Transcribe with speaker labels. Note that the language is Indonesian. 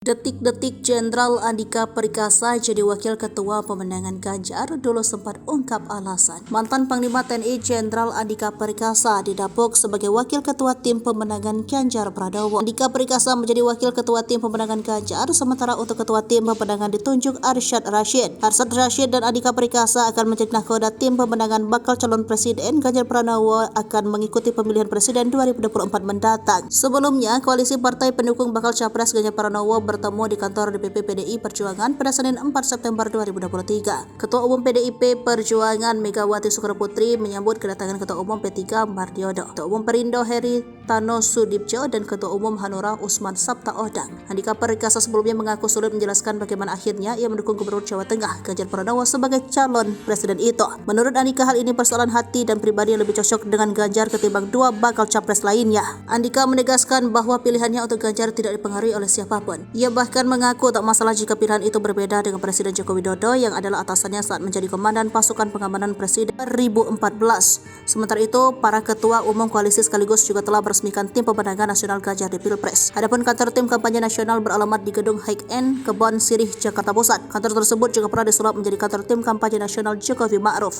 Speaker 1: Detik-detik Jenderal Andika Perkasa jadi Wakil Ketua Pemenangan Ganjar dulu sempat ungkap alasan. Mantan Panglima TNI Jenderal Andika Perkasa didapuk sebagai Wakil Ketua Tim Pemenangan Ganjar Pranowo. Andika Perkasa menjadi Wakil Ketua Tim Pemenangan Ganjar, sementara untuk Ketua Tim Pemenangan ditunjuk Arsyad Rashid. Arsyad Rashid dan Andika Perkasa akan menjadi nahkoda Tim Pemenangan bakal calon Presiden Ganjar Pranowo akan mengikuti pemilihan Presiden 2024 mendatang. Sebelumnya, koalisi partai pendukung bakal Capres Ganjar Pranowo bertemu di kantor DPP PDI Perjuangan pada Senin 4 September 2023. Ketua Umum PDIP Perjuangan Megawati Soekarnoputri menyambut kedatangan Ketua Umum P3 Mardiono, Ketua Umum Perindo Heri Tano Sudibjo, dan Ketua Umum Hanura Usman Sabta Odang. Andika Perkasa sebelumnya mengaku sulit menjelaskan bagaimana akhirnya ia mendukung Gubernur Jawa Tengah Ganjar Pranowo sebagai calon presiden itu. Menurut Andika, hal ini persoalan hati dan pribadi yang lebih cocok dengan Ganjar ketimbang dua bakal capres lainnya. Andika menegaskan bahwa pilihannya untuk Ganjar tidak dipengaruhi oleh siapapun. Ia bahkan mengaku tak masalah jika pilihan itu berbeda dengan Presiden Joko Widodo yang adalah atasannya saat menjadi komandan pasukan pengamanan Presiden 2014. Sementara itu, para ketua umum koalisi sekaligus juga telah meresmikan tim pemenangan nasional Ganjar di Pilpres. Adapun kantor tim kampanye nasional beralamat di Gedung High-End, Kebon Sirih, Jakarta Pusat. Kantor tersebut juga pernah disulap menjadi kantor tim kampanye nasional Jokowi Ma'ruf.